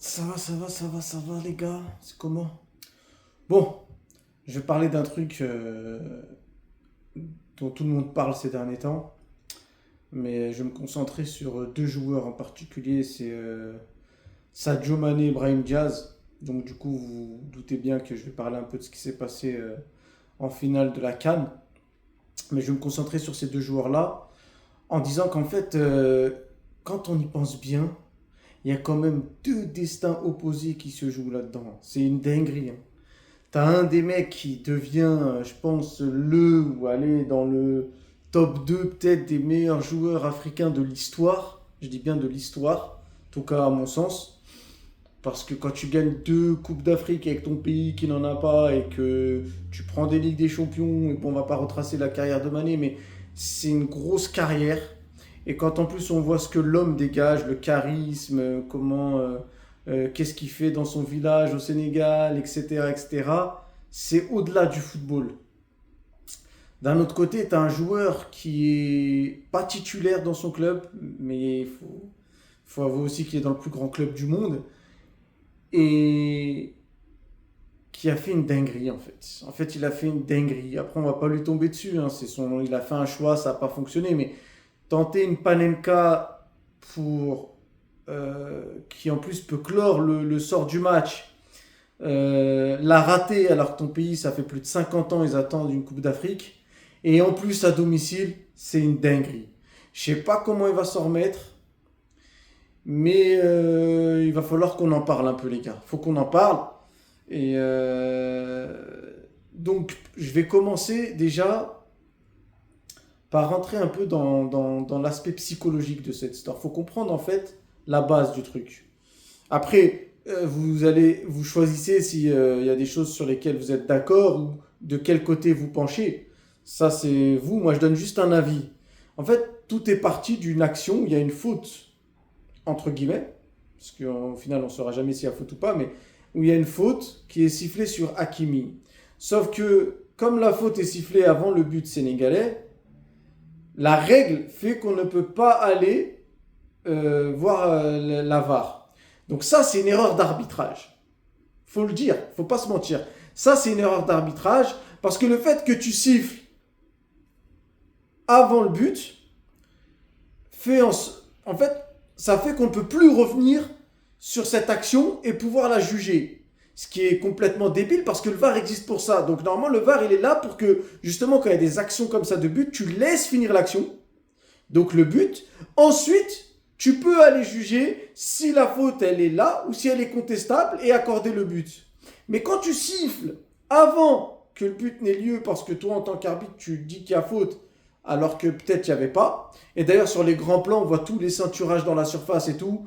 Ça va les gars, c'est comment? Bon, je vais parler d'un truc dont tout le monde parle ces derniers temps, mais je vais me concentrer sur deux joueurs en particulier, c'est Sadio Mané et Brahim Diaz. Donc du coup, vous vous doutez bien que je vais parler un peu de ce qui s'est passé en finale de la CAN, mais je vais me concentrer sur ces deux joueurs-là en disant qu'en fait, quand on y pense bien, il y a quand même deux destins opposés qui se jouent là-dedans. C'est une dinguerie, hein. T'as un des mecs qui devient, je pense, ou aller dans le top 2 peut-être des meilleurs joueurs africains de l'histoire. Je dis bien de l'histoire, en tout cas à mon sens. Parce que quand tu gagnes deux Coupes d'Afrique avec ton pays qui n'en a pas et que tu prends des Ligues des Champions, et bon, on va pas retracer la carrière de Mané, mais c'est une grosse carrière. Et quand en plus on voit ce que l'homme dégage, le charisme, qu'est-ce qu'il fait dans son village au Sénégal, etc., etc., c'est au-delà du football. D'un autre côté, tu as un joueur qui est pas titulaire dans son club, mais faut avouer aussi qu'il est dans le plus grand club du monde et qui a fait une dinguerie en fait. En fait, il a fait une dinguerie. Après, on va pas lui tomber dessus, hein. Il a fait un choix, ça n'a pas fonctionné, mais tenter une Panenka pour qui en plus peut clore le sort du match, l'a raté alors que ton pays, ça fait plus de 50 ans, ils attendent une Coupe d'Afrique. Et en plus, à domicile, c'est une dinguerie. Je sais pas comment il va s'en remettre, mais il va falloir qu'on en parle un peu, les gars. Faut qu'on en parle. Et donc, je vais commencer déjà par rentrer un peu dans l'aspect psychologique de cette histoire. Faut comprendre en fait la base du truc. Après, vous choisissez s'il y a des choses sur lesquelles vous êtes d'accord ou de quel côté vous penchez. Ça, c'est vous. Moi, je donne juste un avis. En fait, tout est parti d'une action où il y a une faute, entre guillemets, parce qu'au final, on ne saura jamais s'il y a faute ou pas, mais où il y a une faute qui est sifflée sur Hakimi. Sauf que, comme la faute est sifflée avant le but sénégalais, la règle fait qu'on ne peut pas aller voir la VAR. Donc ça, c'est une erreur d'arbitrage. Faut le dire, faut pas se mentir. Ça, c'est une erreur d'arbitrage parce que le fait que tu siffles avant le but fait en fait, ça fait qu'on ne peut plus revenir sur cette action et pouvoir la juger. Ce qui est complètement débile parce que le VAR existe pour ça. Donc normalement, le VAR, il est là pour que, justement, quand il y a des actions comme ça de but, tu laisses finir l'action. Donc le but. Ensuite, tu peux aller juger si la faute, elle est là ou si elle est contestable et accorder le but. Mais quand tu siffles avant que le but n'ait lieu parce que toi, en tant qu'arbitre, tu dis qu'il y a faute alors que peut-être il n'y avait pas. Et d'ailleurs, sur les grands plans, on voit tous les ceinturages dans la surface et tout.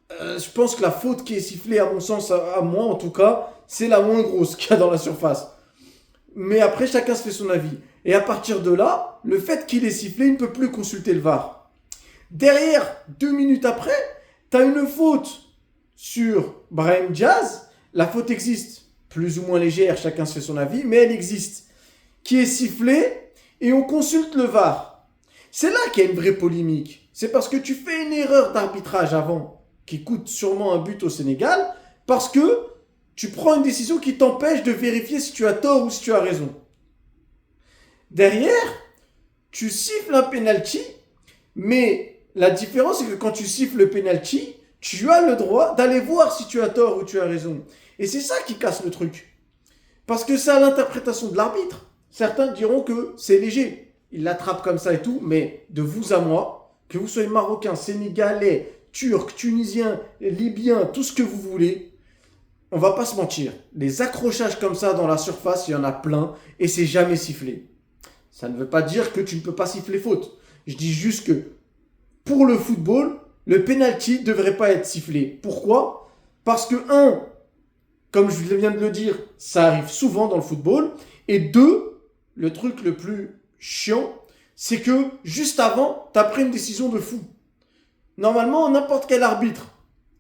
Je pense que la faute qui est sifflée, à mon sens, à moi en tout cas, c'est la moins grosse qu'il y a dans la surface. Mais après, chacun se fait son avis. Et à partir de là, le fait qu'il est sifflé, il ne peut plus consulter le VAR. Derrière, 2 minutes après, tu as une faute sur Brahim Diaz. La faute existe, plus ou moins légère, chacun se fait son avis, mais elle existe. Qui est sifflée et on consulte le VAR. C'est là qu'il y a une vraie polémique. C'est parce que tu fais une erreur d'arbitrage avant, qui coûte sûrement un but au Sénégal, parce que tu prends une décision qui t'empêche de vérifier si tu as tort ou si tu as raison. Derrière, tu siffles un penalty, mais la différence c'est que quand tu siffles le penalty, tu as le droit d'aller voir si tu as tort ou tu as raison. Et c'est ça qui casse le truc. Parce que c'est à l'interprétation de l'arbitre. Certains diront que c'est léger. Il l'attrape comme ça et tout, mais de vous à moi, que vous soyez marocain, sénégalais, turc, tunisien, libyen, tout ce que vous voulez, on va pas se mentir. Les accrochages comme ça dans la surface, il y en a plein et c'est jamais sifflé. Ça ne veut pas dire que tu ne peux pas siffler faute. Je dis juste que pour le football, le penalty ne devrait pas être sifflé. Pourquoi? Parce que, comme je viens de le dire, ça arrive souvent dans le football. Et deux, le truc le plus chiant, c'est que juste avant, tu as pris une décision de fou. Normalement, n'importe quel arbitre,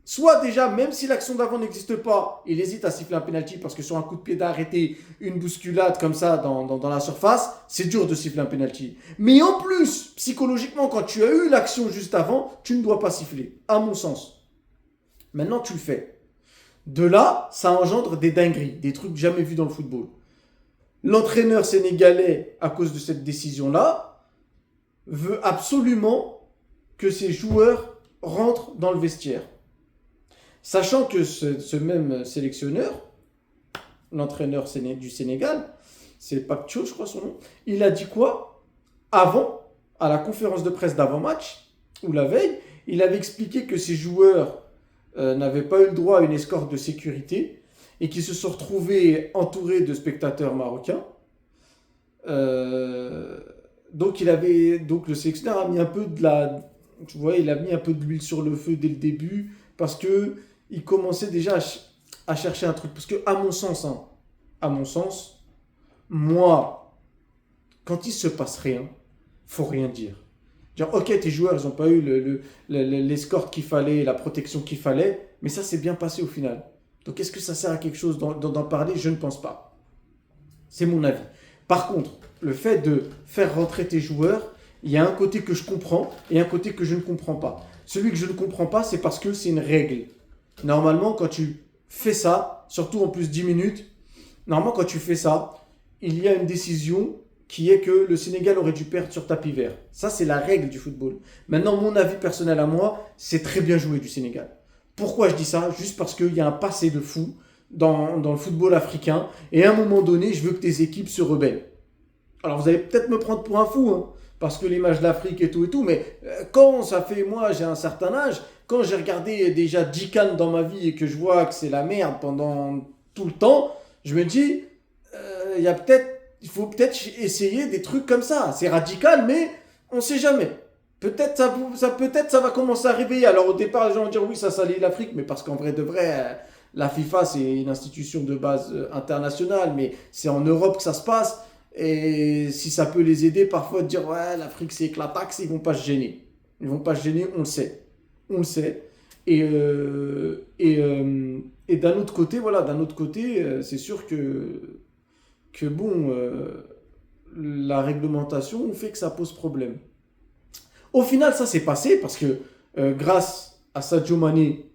soit déjà, même si l'action d'avant n'existe pas, il hésite à siffler un penalty parce que sur un coup de pied d'arrêté, une bousculade comme ça dans la surface, c'est dur de siffler un penalty. Mais en plus, psychologiquement, quand tu as eu l'action juste avant, tu ne dois pas siffler, à mon sens. Maintenant, tu le fais. De là, ça engendre des dingueries, des trucs jamais vus dans le football. L'entraîneur sénégalais, à cause de cette décision-là, veut absolument que ses joueurs rentrent dans le vestiaire. Sachant que ce même sélectionneur, l'entraîneur du Sénégal, c'est Pape Thiaw, je crois son nom, il a dit quoi? Avant, à la conférence de presse d'avant-match, ou la veille, il avait expliqué que ses joueurs n'avaient pas eu le droit à une escorte de sécurité et qu'ils se sont retrouvés entourés de spectateurs marocains. Euh, donc le sélectionneur a mis un peu tu vois, il a mis un peu de l'huile sur le feu dès le début parce que il commençait déjà à chercher un truc. Parce que à mon sens, moi, quand il se passe rien, faut rien dire. Dire, ok, tes joueurs, ils n'ont pas eu l'escorte qu'il fallait, la protection qu'il fallait, mais ça s'est bien passé au final. Donc, est-ce que ça sert à quelque chose d'en parler? Je ne pense pas. C'est mon avis. Par contre, le fait de faire rentrer tes joueurs, il y a un côté que je comprends et un côté que je ne comprends pas. Celui que je ne comprends pas, c'est parce que c'est une règle. Normalement, quand tu fais ça, surtout en plus 10 minutes, normalement, quand tu fais ça, il y a une décision qui est que le Sénégal aurait dû perdre sur tapis vert. Ça, c'est la règle du football. Maintenant, mon avis personnel à moi, c'est très bien joué du Sénégal. Pourquoi je dis ça? Juste parce qu'il y a un passé de fou dans le football africain. Et à un moment donné, je veux que tes équipes se rebellent. Alors, vous allez peut-être me prendre pour un fou, hein, parce que l'image de l'Afrique et tout, mais quand ça fait, moi, j'ai un certain âge, quand j'ai regardé déjà 10 CAN dans ma vie et que je vois que c'est la merde pendant tout le temps, je me dis, il faut peut-être essayer des trucs comme ça. C'est radical, mais on ne sait jamais. Peut-être ça va commencer à réveiller. Alors au départ, les gens vont dire oui, ça salit l'Afrique, mais parce qu'en vrai de vrai, la FIFA, c'est une institution de base internationale, mais c'est en Europe que ça se passe. Et si ça peut les aider parfois de dire ouais, l'Afrique c'est éclataxe, ils vont pas se gêner. Ils vont pas se gêner, on le sait. On le sait. Et d'un autre côté, voilà, c'est sûr que bon, la réglementation fait que ça pose problème. Au final, ça s'est passé parce que grâce à Sadio Mané,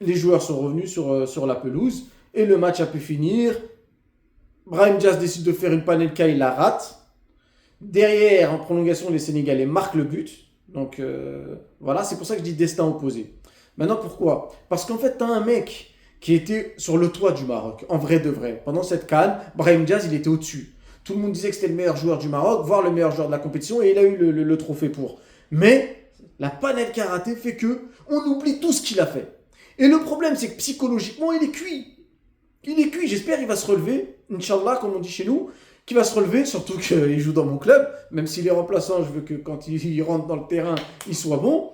les joueurs sont revenus sur la pelouse et le match a pu finir. Brahim Diaz décide de faire une panenka, il la rate. Derrière, en prolongation, les Sénégalais marquent le but. Donc voilà, c'est pour ça que je dis destin opposé. Maintenant, pourquoi? Parce qu'en fait, tu as un mec qui était sur le toit du Maroc, en vrai de vrai. Pendant cette CAN, Brahim Diaz, il était au-dessus. Tout le monde disait que c'était le meilleur joueur du Maroc, voire le meilleur joueur de la compétition, et il a eu le trophée pour. Mais la panenka ratée fait que on oublie tout ce qu'il a fait. Et le problème, c'est que psychologiquement, il est cuit. Il est cuit, j'espère qu'il va se relever, Inch'Allah, comme on dit chez nous, qu'il va se relever, surtout qu'il joue dans mon club, même s'il est remplaçant, je veux que quand il rentre dans le terrain, il soit bon.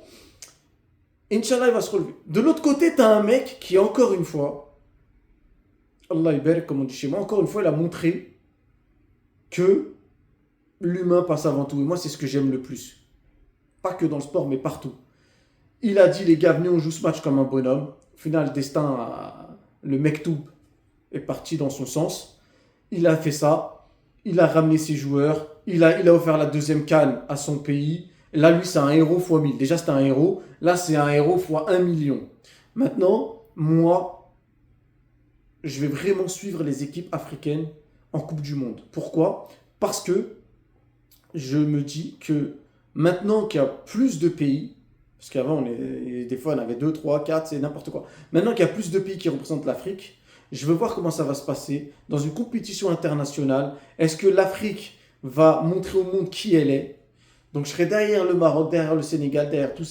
Inch'Allah, il va se relever. De l'autre côté, tu as un mec qui, encore une fois, Allah Iber, comme on dit chez moi, encore une fois, il a montré que l'humain passe avant tout. Et moi, c'est ce que j'aime le plus. Pas que dans le sport, mais partout. Il a dit, les gars, venez, on joue ce match comme un bonhomme. Au final, le destin, le mektoub est parti dans son sens. Il a fait ça. Il a ramené ses joueurs. Il a offert la deuxième CAN à son pays. Là, lui, c'est un héros x 1000. Déjà, c'est un héros. Là, c'est un héros x 1 million. Maintenant, moi, je vais vraiment suivre les équipes africaines en Coupe du Monde. Pourquoi? Parce que je me dis que maintenant qu'il y a plus de pays, parce qu'avant, des fois, on avait 2, 3, 4, c'est n'importe quoi. Maintenant qu'il y a plus de pays qui représentent l'Afrique, je veux voir comment ça va se passer dans une compétition internationale. Est-ce que l'Afrique va montrer au monde qui elle est? Donc je serai derrière le Maroc, derrière le Sénégal, derrière tous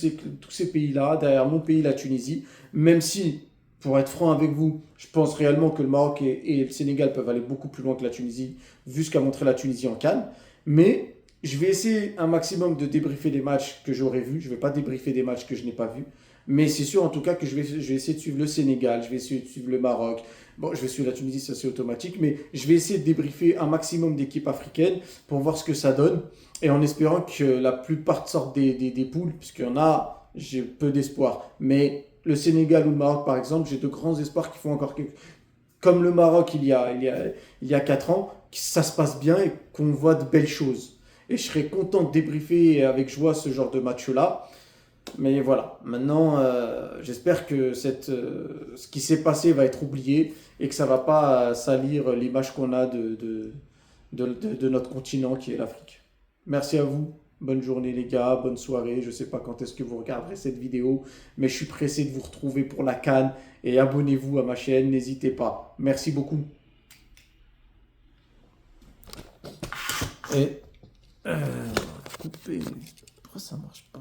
ces pays-là, derrière mon pays, la Tunisie, même si, pour être franc avec vous, je pense réellement que le Maroc et le Sénégal peuvent aller beaucoup plus loin que la Tunisie, vu ce qu'a montré la Tunisie en CAN. Mais je vais essayer un maximum de débriefer des matchs que j'aurais vus. Je ne vais pas débriefer des matchs que je n'ai pas vus. Mais c'est sûr en tout cas que je vais essayer de suivre le Sénégal, je vais essayer de suivre le Maroc. Bon, je vais suivre la Tunisie, ça c'est automatique, mais je vais essayer de débriefer un maximum d'équipes africaines pour voir ce que ça donne. Et en espérant que la plupart sortent des poules, puisqu'il y en a, j'ai peu d'espoir. Mais le Sénégal ou le Maroc, par exemple, j'ai de grands espoirs qui font encore quelque... Comme le Maroc il y a 4 ans, que ça se passe bien et qu'on voit de belles choses. Et je serais content de débriefer avec joie ce genre de match-là. Mais voilà, maintenant, j'espère que ce qui s'est passé va être oublié et que ça va pas salir l'image qu'on a de notre continent qui est l'Afrique. Merci à vous. Bonne journée les gars, bonne soirée. Je sais pas quand est-ce que vous regarderez cette vidéo, mais je suis pressé de vous retrouver pour la CAN et abonnez-vous à ma chaîne, n'hésitez pas. Merci beaucoup. Et couper. Pourquoi ça marche pas?